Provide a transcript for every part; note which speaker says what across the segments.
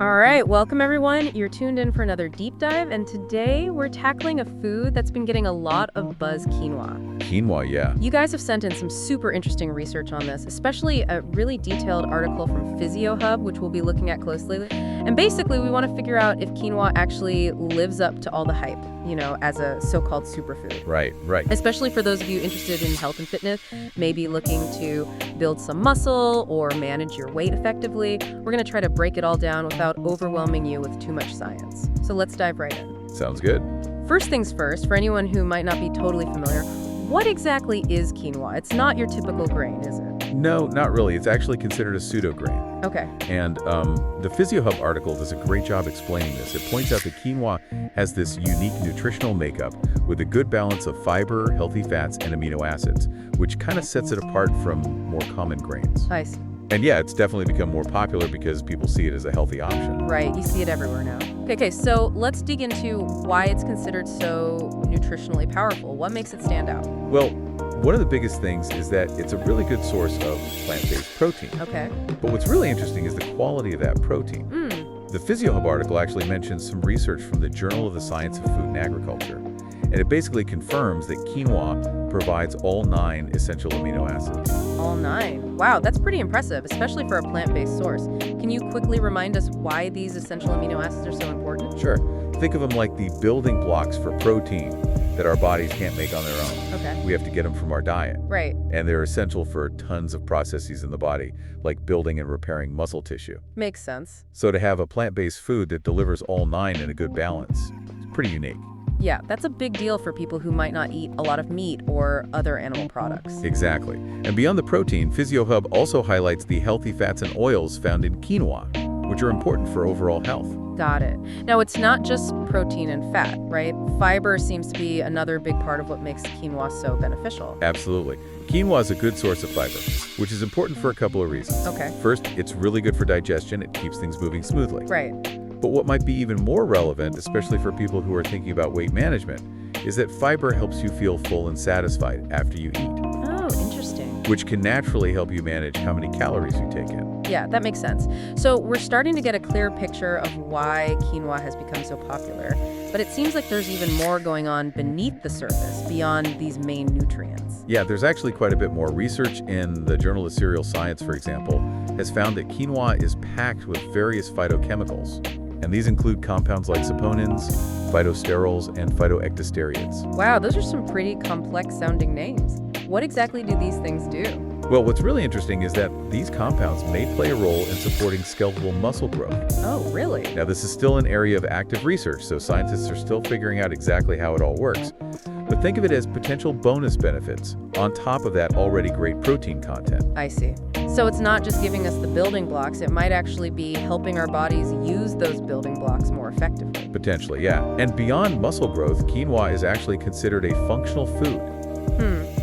Speaker 1: All right, welcome everyone. You're tuned in for another deep dive, and today we're tackling a food that's been getting a lot of buzz: quinoa.
Speaker 2: Quinoa, yeah.
Speaker 1: You guys have sent in some super interesting research on this, especially a really detailed article from Physio, which we'll be looking at closely. And basically, we want to figure out if quinoa actually lives up to all the hype, as a so-called superfood.
Speaker 2: Right.
Speaker 1: Especially for those of you interested in health and fitness, maybe looking to build some muscle or manage your weight effectively. We're going to try to break it all down without overwhelming you with too much science. So let's dive right in.
Speaker 2: Sounds good.
Speaker 1: First things first, for anyone who might not be totally familiar, what exactly is quinoa? It's not your typical grain, is it?
Speaker 2: No, not really. It's actually considered a pseudo-grain.
Speaker 1: Okay.
Speaker 2: And the Physio article does a great job explaining this. It points out that quinoa has this unique nutritional makeup with a good balance of fiber, healthy fats, and amino acids, which kind of sets it apart from more common grains.
Speaker 1: I see.
Speaker 2: And yeah, it's definitely become more popular because people see it as a healthy option.
Speaker 1: Right, you see it everywhere now. Okay, so let's dig into why it's considered so nutritionally powerful. What makes it stand out?
Speaker 2: Well, one of the biggest things is that it's a really good source of plant-based protein.
Speaker 1: Okay.
Speaker 2: But what's really interesting is the quality of that protein. The Physio article actually mentions some research from the Journal of the Science of Food and Agriculture. And it basically confirms that quinoa provides all 9 essential amino acids.
Speaker 1: All 9. Wow, that's pretty impressive, especially for a plant-based source. Can you quickly remind us why these essential amino acids are so important?
Speaker 2: Sure. Think of them like the building blocks for protein that our bodies can't make on their own.
Speaker 1: Okay.
Speaker 2: We have to get them from our diet.
Speaker 1: Right.
Speaker 2: And they're essential for tons of processes in the body, like building and repairing muscle tissue.
Speaker 1: Makes sense.
Speaker 2: So to have a plant-based food that delivers all 9 in a good balance, it's pretty unique.
Speaker 1: Yeah, that's a big deal for people who might not eat a lot of meat or other animal products.
Speaker 2: Exactly. And beyond the protein, Physio also highlights the healthy fats and oils found in quinoa, which are important for overall health.
Speaker 1: Got it. Now, it's not just protein and fat, right? Fiber seems to be another big part of what makes quinoa so beneficial.
Speaker 2: Absolutely. Quinoa is a good source of fiber, which is important for a couple of reasons.
Speaker 1: Okay.
Speaker 2: First, it's really good for digestion. It keeps things moving smoothly.
Speaker 1: Right.
Speaker 2: But what might be even more relevant, especially for people who are thinking about weight management, is that fiber helps you feel full and satisfied after you eat.
Speaker 1: Oh, interesting.
Speaker 2: Which can naturally help you manage how many calories you take in.
Speaker 1: Yeah, that makes sense. So we're starting to get a clear picture of why quinoa has become so popular. But it seems like there's even more going on beneath the surface, beyond these main nutrients.
Speaker 2: Yeah, there's actually quite a bit more. Research in the Journal of Cereal Science, for example, has found that quinoa is packed with various phytochemicals. And these include compounds like saponins, phytosterols, and phytoecdysterides.
Speaker 1: Wow, those are some pretty complex sounding names. What exactly do these things do?
Speaker 2: Well, what's really interesting is that these compounds may play a role in supporting skeletal muscle growth.
Speaker 1: Oh, really?
Speaker 2: Now, this is still an area of active research, so scientists are still figuring out exactly how it all works. But think of it as potential bonus benefits on top of that already great protein content.
Speaker 1: I see. So it's not just giving us the building blocks, it might actually be helping our bodies use those building blocks more effectively.
Speaker 2: Potentially, yeah. And beyond muscle growth, quinoa is actually considered a functional food.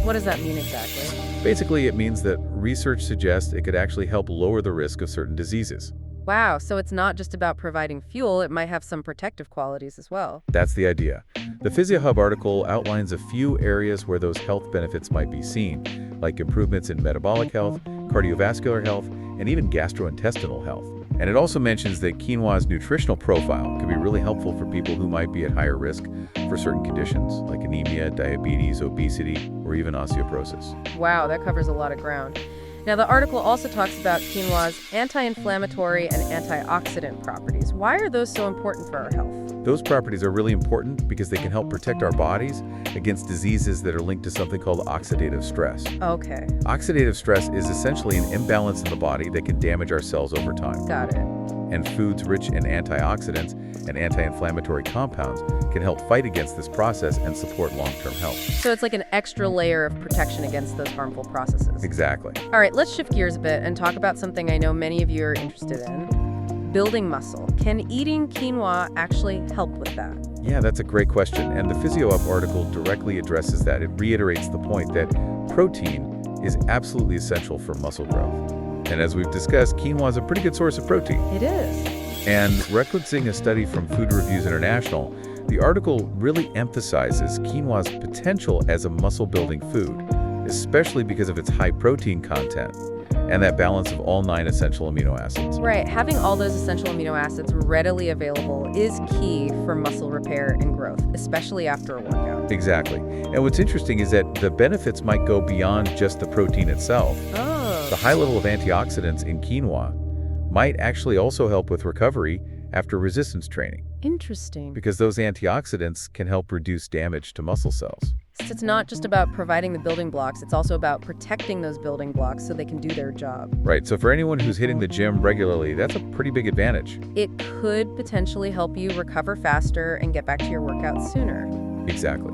Speaker 1: What does that mean exactly?
Speaker 2: Basically, it means that research suggests it could actually help lower the risk of certain diseases.
Speaker 1: Wow, so it's not just about providing fuel, it might have some protective qualities as well.
Speaker 2: That's the idea. The Physio article outlines a few areas where those health benefits might be seen, like improvements in metabolic health, cardiovascular health, and even gastrointestinal health. And it also mentions that quinoa's nutritional profile can be really helpful for people who might be at higher risk for certain conditions, like anemia, diabetes, obesity, or even osteoporosis.
Speaker 1: Wow, that covers a lot of ground. Now, the article also talks about quinoa's anti-inflammatory and antioxidant properties. Why are those so important for our health?
Speaker 2: Those properties are really important because they can help protect our bodies against diseases that are linked to something called oxidative stress.
Speaker 1: Okay.
Speaker 2: Oxidative stress is essentially an imbalance in the body that can damage our cells over time.
Speaker 1: Got it.
Speaker 2: And foods rich in antioxidants and anti-inflammatory compounds can help fight against this process and support long-term health.
Speaker 1: So it's like an extra layer of protection against those harmful processes.
Speaker 2: Exactly.
Speaker 1: All right, let's shift gears a bit and talk about something I know many of you are interested in: building muscle. Can eating quinoa actually help with that?
Speaker 2: Yeah, that's a great question. And the Physio article directly addresses that. It reiterates the point that protein is absolutely essential for muscle growth. And as we've discussed, quinoa is a pretty good source of protein.
Speaker 1: It is.
Speaker 2: And referencing a study from Food Reviews International, the article really emphasizes quinoa's potential as a muscle-building food, especially because of its high protein content. and that balance of all 9 essential amino acids.
Speaker 1: Right, having all those essential amino acids readily available is key for muscle repair and growth, especially after a workout.
Speaker 2: Exactly. And what's interesting is that the benefits might go beyond just the protein itself.
Speaker 1: Oh.
Speaker 2: The high level of antioxidants in quinoa might actually also help with recovery after resistance training,
Speaker 1: Interesting.
Speaker 2: because those antioxidants can help reduce damage to muscle cells.
Speaker 1: So it's not just about providing the building blocks, it's also about protecting those building blocks so they can do their job.
Speaker 2: Right, so for anyone who's hitting the gym regularly, that's a pretty big advantage.
Speaker 1: It could potentially help you recover faster and get back to your workout sooner.
Speaker 2: Exactly.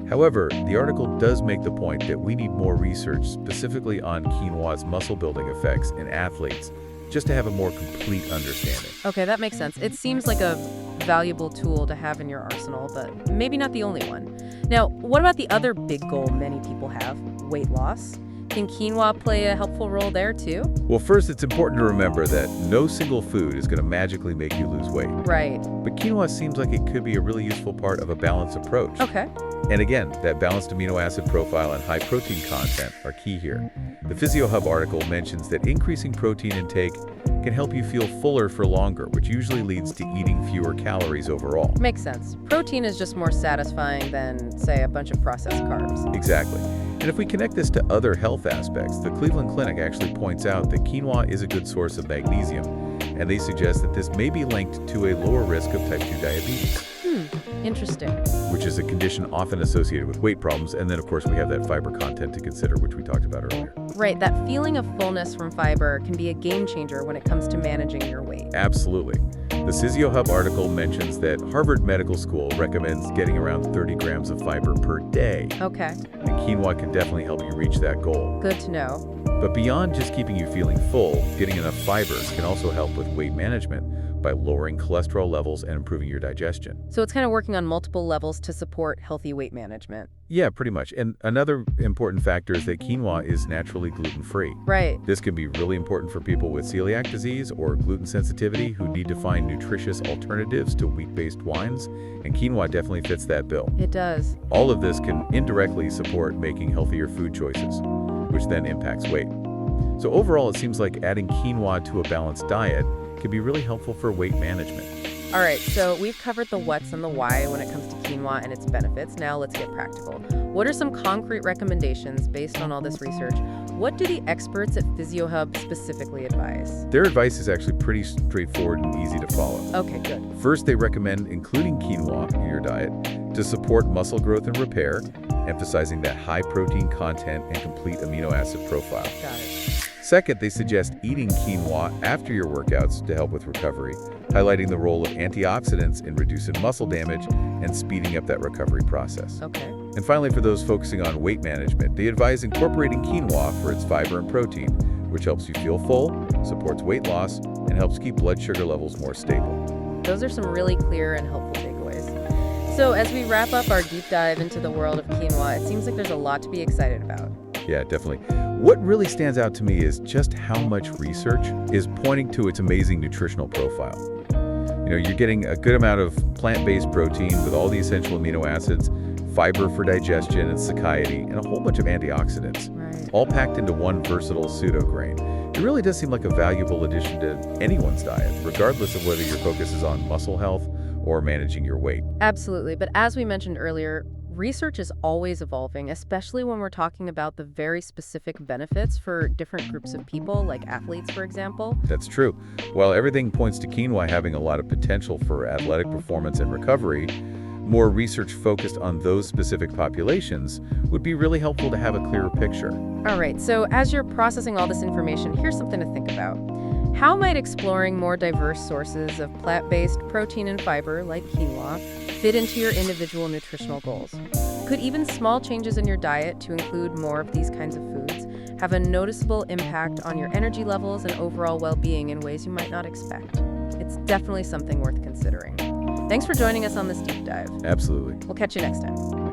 Speaker 2: However, the article does make the point that we need more research specifically on quinoa's muscle-building effects in athletes, just to have a more complete understanding.
Speaker 1: Okay, that makes sense. It seems like a valuable tool to have in your arsenal, but maybe not the only one. Now, what about the other big goal many people have, weight loss? Can quinoa play a helpful role there too?
Speaker 2: Well, first, it's important to remember that no single food is going to magically make you lose weight.
Speaker 1: Right.
Speaker 2: But quinoa seems like it could be a really useful part of a balanced approach.
Speaker 1: Okay.
Speaker 2: And again, that balanced amino acid profile and high protein content are key here. The Physio Hub article mentions that increasing protein intake can help you feel fuller for longer, which usually leads to eating fewer calories overall.
Speaker 1: Makes sense. Protein is just more satisfying than, say, a bunch of processed carbs.
Speaker 2: Exactly. And if we connect this to other health aspects, the Cleveland Clinic actually points out that quinoa is a good source of magnesium, and they suggest that this may be linked to a lower risk of type 2 diabetes.
Speaker 1: Interesting.
Speaker 2: Which is a condition often associated with weight problems. And then, of course, we have that fiber content to consider, which we talked about earlier.
Speaker 1: Right, that feeling of fullness from fiber can be a game changer when it comes to managing your weight.
Speaker 2: Absolutely. The Physio Hub article mentions that Harvard Medical School recommends getting around 30 grams of fiber per day.
Speaker 1: Okay,
Speaker 2: And quinoa can definitely help you reach that goal.
Speaker 1: good to know.
Speaker 2: But beyond just keeping you feeling full, getting enough fibers can also help with weight management by lowering cholesterol levels and improving your digestion.
Speaker 1: So it's kind of working on multiple levels to support healthy weight management.
Speaker 2: Yeah, pretty much. And another important factor is that quinoa is naturally gluten-free.
Speaker 1: Right.
Speaker 2: This can be really important for people with celiac disease or gluten sensitivity who need to find nutritious alternatives to wheat-based wines, and quinoa definitely fits that bill.
Speaker 1: It does.
Speaker 2: All of this can indirectly support making healthier food choices, which then impacts weight. So overall, it seems like adding quinoa to a balanced diet can be really helpful for weight management.
Speaker 1: All right, so we've covered the what's and the why when it comes to quinoa and its benefits. Now let's get practical. What are some concrete recommendations based on all this research? What do the experts at Physio Hub specifically advise?
Speaker 2: Their advice is actually pretty straightforward and easy to follow.
Speaker 1: Okay, good.
Speaker 2: First, they recommend including quinoa in your diet to support muscle growth and repair, emphasizing that high protein content and complete amino acid profile.
Speaker 1: Got it.
Speaker 2: Second, they suggest eating quinoa after your workouts to help with recovery, highlighting the role of antioxidants in reducing muscle damage and speeding up that recovery process.
Speaker 1: Okay.
Speaker 2: And finally, for those focusing on weight management, they advise incorporating quinoa for its fiber and protein, which helps you feel full, supports weight loss, and helps keep blood sugar levels more stable.
Speaker 1: Those are some really clear and helpful takeaways. So as we wrap up our deep dive into the world of quinoa, it seems like there's a lot to be excited about.
Speaker 2: Yeah, definitely. What really stands out to me is just how much research is pointing to its amazing nutritional profile. You're getting a good amount of plant-based protein with all the essential amino acids, fiber for digestion and satiety, and a whole bunch of antioxidants,
Speaker 1: Right.
Speaker 2: all packed into one versatile pseudo-grain. It really does seem like a valuable addition to anyone's diet, regardless of whether your focus is on muscle health or managing your weight.
Speaker 1: Absolutely. But as we mentioned earlier, research is always evolving, especially when we're talking about the very specific benefits for different groups of people, like athletes, for example.
Speaker 2: That's true. While everything points to quinoa having a lot of potential for athletic performance and recovery, more research focused on those specific populations would be really helpful to have a clearer picture.
Speaker 1: All right, so as you're processing all this information, here's something to think about. How might exploring more diverse sources of plant-based protein and fiber, like quinoa, fit into your individual nutritional goals? Could even small changes in your diet to include more of these kinds of foods have a noticeable impact on your energy levels and overall well-being in ways you might not expect? It's definitely something worth considering. Thanks for joining us on this deep dive.
Speaker 2: Absolutely.
Speaker 1: We'll catch you next time.